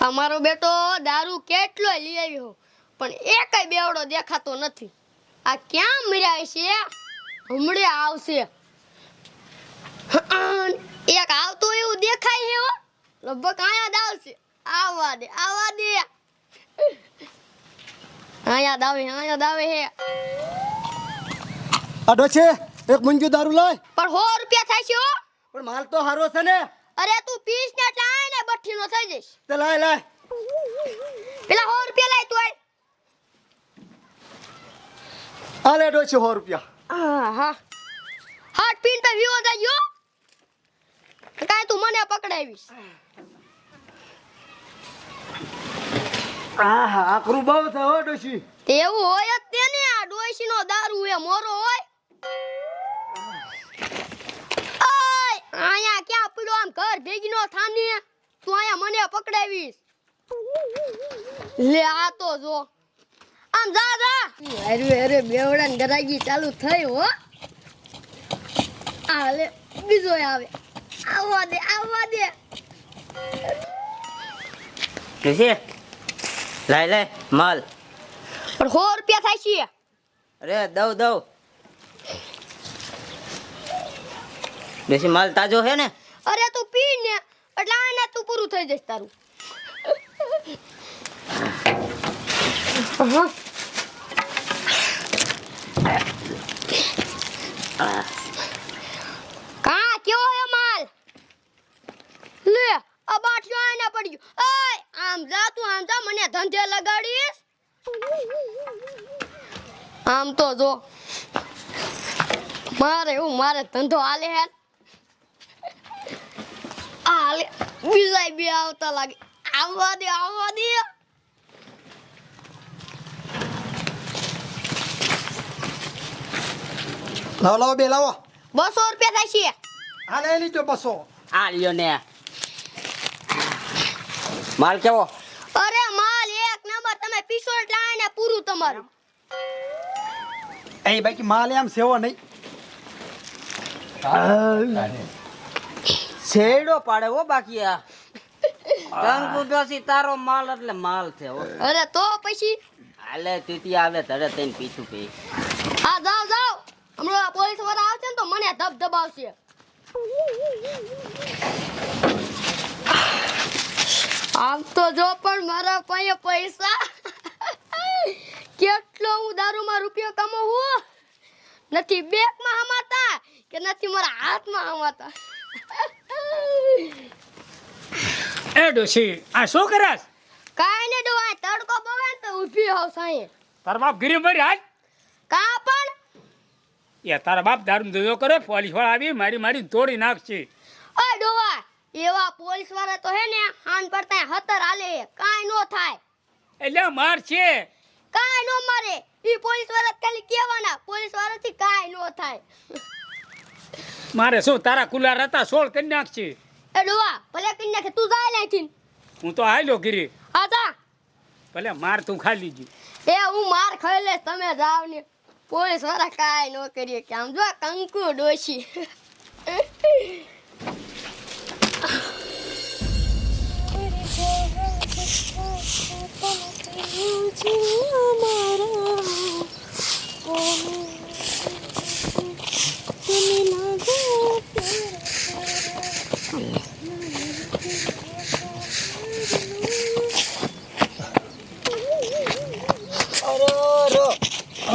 તમારો બેટો દારૂ કેટલો લઈ આવ્યો પણ એકય બેવડો દેખાતો નથી. આ ક્યાં મર્યા છે? હમણે આવશે. એક આવતો એવું દેખાય છે હો. લગભગ આયા જ આવશે. આવવા દે આયા દાવે હે. આડો છે એક મુંજુ દારૂ લાય. પણ 100 રૂપિયા થાય છે હો. પણ માલ તો હારો છે ને. અરે તું પીસ ને લાય ને બઠ્ઠીનો થઈ જઈશ. તે લાય પેલા 100 રૂપિયા લાય તું. હાલે ડોશી 100 રૂપિયા. હા હાટ પીન તો વિવો જાયો. કાઈ તું મને પકડાવીશ. આહા આકરું બહુ છે હો ડોશી. એવું હોય જ તે ને. આ ડોશી નો દારૂ એ મોરો હોય. આયા ક્યાં પડ્યો? આમ ઘર ભેગી નો થાને. તું આયા મને પકડાવીશ. લે આ તો જો આમ જા અરે બેવડા ને ગરાગી ચાલુ થઈ હો. આ લે બીજો આવે. આવવા દે કેસે લાય માલ. પણ 100 રૂપિયા થાય છે. અરે દઉં દેશી માલ તાજો હે ને? અરે તું પી ને એટલે આને તું પૂરું થઈ જશે તારું. કા કેવો હે માલ? લે આ બાટલો આને પડ્યો. એય આમ જા મને ધંધે લગાડીશ. આમ તો જો મારે ધંધો હાલે હે. હાલે બીજા બે આવતા લાગે. આવવા દે લાવો બે લાવો. 200 રૂપિયા થાય છે. આ લઈ લીધો 200. આ લ્યો ને. માલ કેવો? અરે માલ એક નંબર. તમે પીસો એટલે આને પૂરું તમારું. એ બાકી માલ એમ સેવો નહીં. છેડો પાડે હો બાકી આ કંકુડોસી તારો માલ એટલે માલ છે હો. અરે તો પછી હાલે તીતી આવે તરત તેને પીછું પી. હા જાઓ હમણાં પોલીસ વાળા આવશે ને તો મને ધબધબાવશે. આમ તો જો પણ મારા પાસે પૈસા કેટલો હું દારૂમાં રૂપિયો કમાવું. નથી બેગમાં હમાતા કે નથી મારા હાથમાં હમાતા. એ ડોશી આ શું કરસ? કાઈ ને ડોય તડકો બવે ને તો ઊભી હોવ સાંયે. તારા બાપ ગીરી મરી હાલ. કા પણ એ તારા બાપ દારૂ ધંધો કરે. પોલીસ વાળા આવી મારી તોડી નાખશે. ઓય ડોવા એવા પોલીસ વાળા તો હે ને હાન પડતા 17 હાલે. કાઈ નો થાય. એટલે માર છે. કાઈ નો મારે. ઈ પોલીસ વાળા ખાલી કહેવાના. પોલીસ વાળાથી કાઈ નો થાય. મારે શું તારા કુલાર હતા 16 કરી નાખશે. એ ડોવા ભલે કરી નાખે. તું જાય લેથી. હું તો હાલ્યો ગીરી. હા જા. ભલે માર તું ખાઈ લીધી. એ હું માર ખાઈ લેશ. તમે જાવ ને. પોલીસ વાળા કાઈ નો કરીએ કે આમ જો કંકુ ડોશી.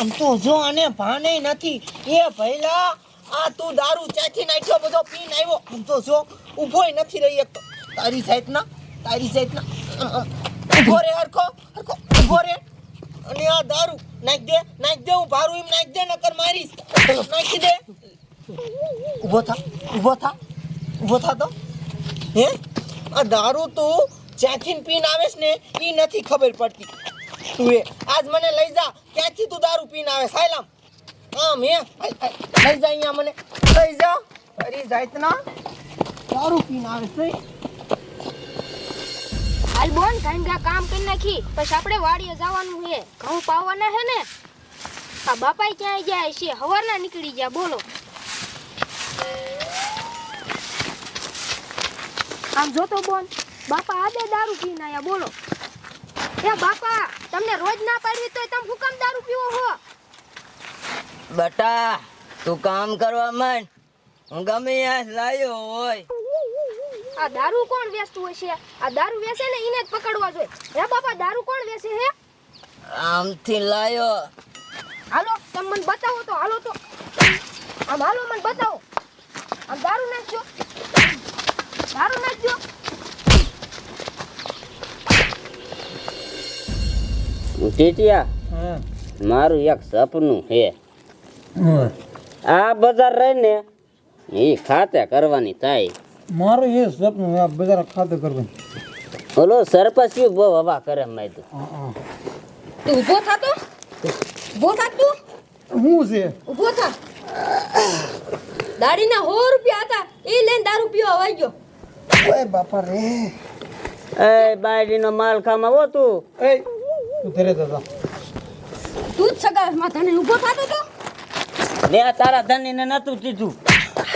આમ તો જો આને ભાને નથી. એ ભઈલા આ તું દારૂ ચાખી નાખ્યો બધો પીને આવ્યો. આમ તો જો ઊભોય નથી રહી એક તો. તારી જાતના ઊભો રે હરખો ઊભો રે. અને આ દારૂ નાખ દે હું ભારું એમ નાખ દે નકર મારીશ. નાખી દે. ઊભો થા તો. હે આ દારૂ તું ચાખીને પીને આવેસ ને ઈ નથી ખબર પડતી. તું આજ મને લઈ જા. ક્યાંથી તું દારૂ પીને આવે? સાયલામ આમ હે લઈ જા. અહીંયા મને લઈ જા. તારી જાતના દારૂ પીને આવે છે. હાલ બોન કામ કરી નાખી પછી આપણે વાડીએ જવાનું છે. ઘઉં પાવાના છે ને. આ બાપાઈ ક્યાંય જાય છે? હવારના નીકળી ગયા. બોલો આમ જોતો બોન બાપા આદે દારૂ પીને આયા બોલો. એ બાપા તમને રોજ ના પાડવી તોય તમે હું કામ દારૂ પીવો હો? બટા તું કામ કરવા માંડ, હું ગમે ત્યાં લાયો હોય. આ દારૂ કોણ વેચતું હોય છે? આ દારૂ વેચે ને એને જ પકડવા જોઈએ. હે બાપા દારૂ કોણ વેચે હે? આમથી લાયો. હાલો તમે મને બતાવો તો. હાલો તો આમ હાલો મને બતાવો. આમ દારૂ નાખજો. દારૂ નાખજો. ટીટિયા મારું એક સપનું છે. આ બજાર રહીને એ ખાતે કરવાની થાય. મારું એ સપનું આ બજાર ખાતે કરવાનું. ઓલો સરપંચ બહુ હવા કરે માયતું. તું ઊભો થાતો. ઊભો થા તું. શું છે? ઊભો થા. દાડીના 100 રૂપિયા હતા એ લઈને દારૂ પીવા આવી ગયો. ઓય બાપા રે. એ બાયડીનો માલ ખામાં હો તું. એ તું ઘરે જા. તું જ સગાવે માં તને ઊભો થાતો તો. મેં તારા ધણીને નતું કીધું.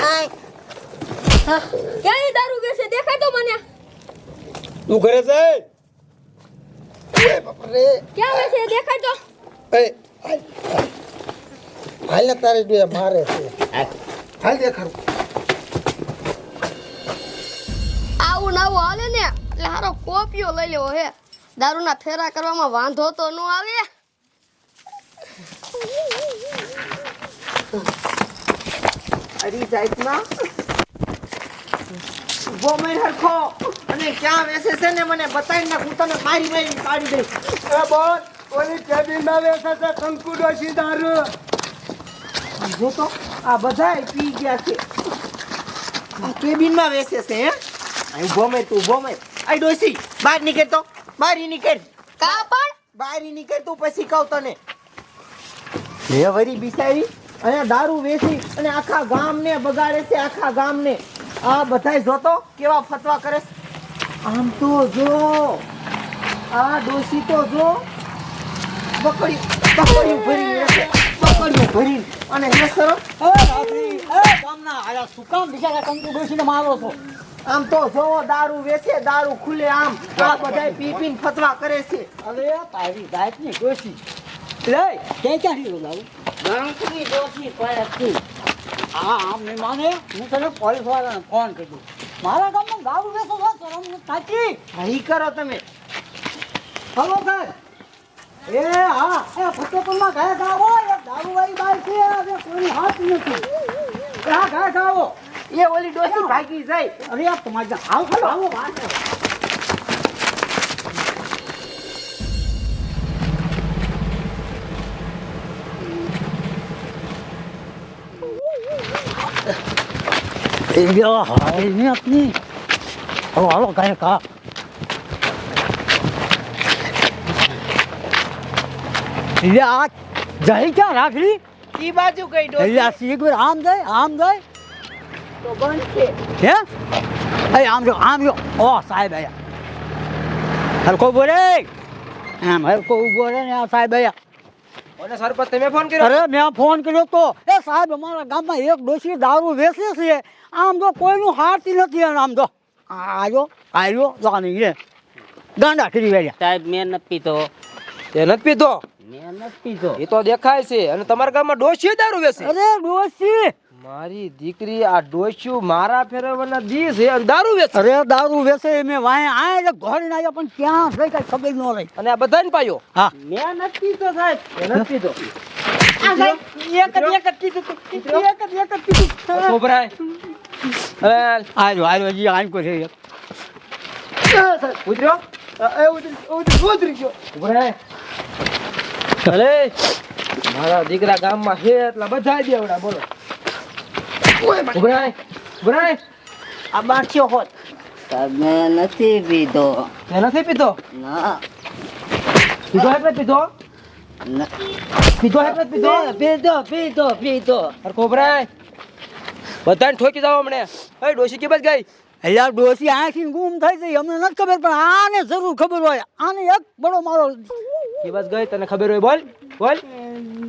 હા ક્યાં દારૂ વેચે દેખાય તો મને. તું ઘરે જા. ઓય બાપા રે. ક્યાં વેચે દેખાય તો. એ હાલ ને તારી બે મારે છે. હાલ દેખાડ. આવું નવું હાલે ને એટલે હારો કોપિયો લઈ લેવો હે. દારૂના ફેરા કરવામાં વાંધો તો ન આવે. અરી જાતના ઉભો મેં હરખો અને ક્યાં વેસે છે ને મને બતાવી નાખ, હું તને મારી મારી પાડી દઈશ. એ બોલ ઓલી કેબિનમાં વેચે છે કંકુ ડોશી દારૂ. જો તો આ બધાય પી ગયા છે. આ કેબિનમાં વેસે છે હે. અહીં ઉભો મેં, તું ઉભો મેં. આઈ ડોસી બહાર નીકળ તો. બહાર નીકળ. કા પણ બહાર નીકળ તું, પછી કહું તને. હે વરી બિસારી અહીંયા દારૂ વેચી અને આખા ગામને બગાડે છે. આખા ગામને આ બધાય જોતો કેવા ફતવા કરે છે. આમ તો જો આ ડોસી તો જો બકડીયું ભરી છે. બકડીયું ભરી અને હે સરો આમ તો જો દારૂ વેચે, દારૂ ખુલે આમ. આ બધાય પી પીને ફતવા કરે છે. ગાંકરી ડોશી પડે તું. હા આમ નહીં માને. હું તને પોલીસ વાળાને ફોન કર્યો. મારા ગામમાં દારૂ વેચો છો શરમ સાચી. અહીં કરો તમે. Hello sir. એ હા એ ફતેપુરમાં ગયા ગાવો એક દારૂવાળી બાઈ છે. આજે કોઈ હાથ નથી. એ હા ગયા ગાવો. એ ઓલી ડોસી ભાગી જાય. અરે આ તમારે આવો ખલો આવો વાત. હાલો કઈ કા જઈ ક્યાં રાખડી ઈ બાજુ કઈ ડોસી શીખ આમ જાય તો બંધ છે. હે આમ જો ઓ સાહેબ આયા હરકો બોલે આમ હરકો ઉભો રે ને આ સાહેબ આયા. ઓલે સરપંચ તમે ફોન કર્યો? અરે મેં ફોન કર્યો તો એ સાહેબ અમારા ગામમાં એક ડોશી દારૂ વેચે છે. આમ જો કોઈનું હારતી નથી. અને આમ જો આવ્યો જાની રે ગાંડા કરી ગયા. સાહેબ મેં નથી પીતો. તે નથી પીધો? મેં નથી પીતો. એ તો દેખાય છે. અને તમારા ગામમાં ડોશી દારૂ વેચે? અરે ડોશી મારી દીકરી આ ડોસ્યું મારા ફેરવવાના દી છે અને દારૂ વેચે. અરે દારૂ વેચે મેં વાય આ ઘોડીને આવ્યા પણ ક્યાં થઈ કઈ ખબર ન રહી. અને આ બધાને પાયો? હા મેં નથી પીતો સાહેબ. નથી પીતો. ખોબરાય. આજો જી આમ કોઈ છે ઉતર્યો? ઉતરી ગયો. ખોબરાય. અરે મારા દીકરા ગામમાં છે એટલા બધા દેવડા બોલો. ઉભરાય. આ બાંચ્યો હોત. તમે નથી પીધો. તે નથી પીતો? ના પીધો એટલે પીધો? ના. પીધો એટલે પીધો? પીધો. અરે ખોબરાય. બધાને ઠોકી જાવ હમણે. એ ડોશી કે બસ ગઈ. યાર ડોશી આંખી ગુમ થઈ ગઈ. અમને નથી ખબર પણ આને જરૂર ખબર હોય. આને એક બડો મારો કે બસ ગઈ તને ખબર હોય બોલ.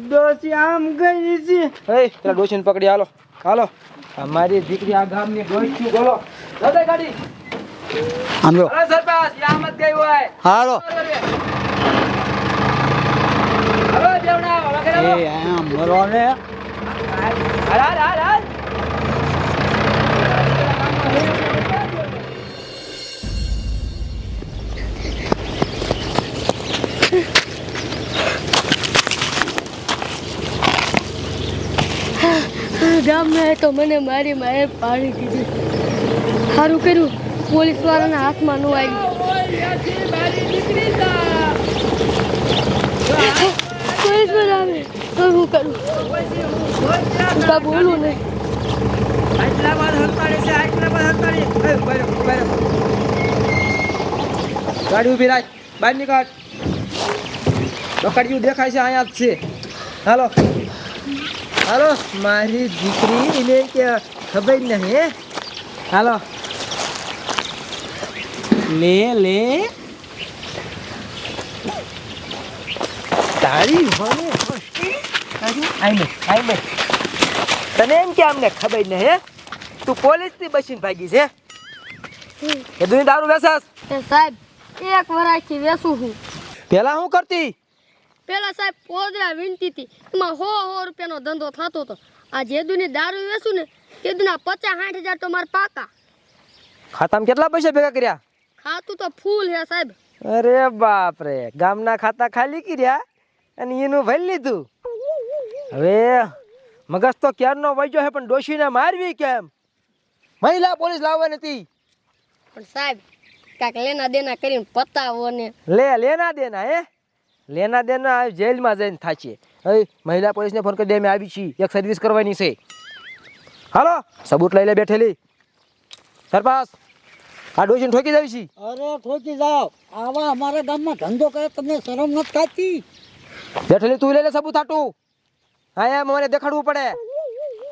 ડોશી આમ ગઈ છે. એ પેલા ડોશીને પકડી હાલો. અમારી દીકરી આ ગામની ડોશી બોલો. દાદા ગાડી. આમ જો અરે સરપંચ યા મત ગઈ હોય હાલો હવે દેવડા વગેરે એ આમ બોલો ને હાલ હાલ હાલ હાલ ગામમાં તો મને મારી માએ પાડી દીધી સારું કર્યું પોલીસ વાળાના હાથમાં ન આવ્યું પોલીસ વાળા આવે તો હું કરું કા બોલું નહીં ગાડી ઉભી રાખ બહાર નીકળ પકડ્યું દેખાય છે અહીંયા જ છે હાલો હાલો મારી દીકરી એને કે ખબર નહીં હાલો લે લે તારી મને આઈ તને એમ કે અમને ખબર નહીં હે તું પોલીસ થી બચીને ભાગી છે કે તું દારૂ વેચાસ એ સાહેબ એક વરાથી વેસું છું પેલા હું કરતી પેલા સાહેબ પોદરા વીણતી હતી એમાં 100 રૂપિયાનો ધંધો થતો હતો આ જેદુની દારૂ વેચું ને તેદુના 50-60 હજાર તો મારા પાકા ખાતામાં કેટલા પૈસા ભેગા કર્યા ખાતું તો ફૂલ હે સાહેબ અરે બાપ રે ગામના ખાતા ખાલી કર્યા અને એનું ભરી લીધું હવે મગજ તો ક્યારનો વજ્યો હે પણ ડોશીને મારવી કેમ મહિલા પોલીસ લાવવાની હતી પણ સાહેબ કાક લેના દેના કરીને પતાવો ને લેના દેના હે લેના દેના જેલમાં જઈને થાશે હવે મહિલા પોલીસને ફોન કરી દે અમે આવી છીએ એક સર્વિસ કરવાની છે હાલો સબૂત લઈ લે બેઠેલી સરપાસ આ ડોશીને ઠોકી જાવી છી અરે ઠોકી જાઓ આવા અમારા ગામમાં ધંધો કરે તમને શરમ નથી થતી બેઠેલી તું લઈ લે સબૂત આટું હા એમ મને દેખાડવું પડે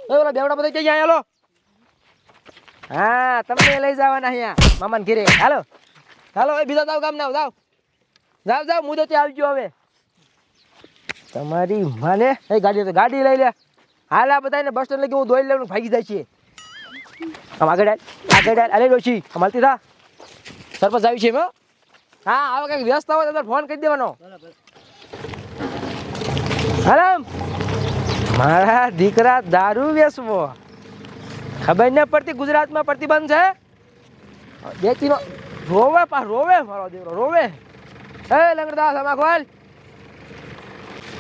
એ ઓલા બેવડા બધા ક્યાં હાલો હા તમને લઈ જવાના અહીંયા મામાને ઘરે હાલો હાલો એ બીજા જાવ ગામ ના જાવ જાવ જાવ મુદતે આવજો હવે તમારી માને એ ગાડી લઈ લે હાલ આ બધાને બસ સ્ટેન્ડ લગી હું દોઈ લેવાનું ભાગી જાય છે આમ આગળ અલે ડોશી અમાલતી થા સરપંચ આવી છે એમ હા આવો કંઈક વ્યસ્ત હોય તો ફોન કરી દેવાનો હાલો મારા દીકરા દારૂ વેચવો ખબર ન પડતી ગુજરાતમાં પ્રતિબંધ છે બેચીનો રોવે મારો દીકરો રોવે એ લંગડદાસ આમાં ખોલ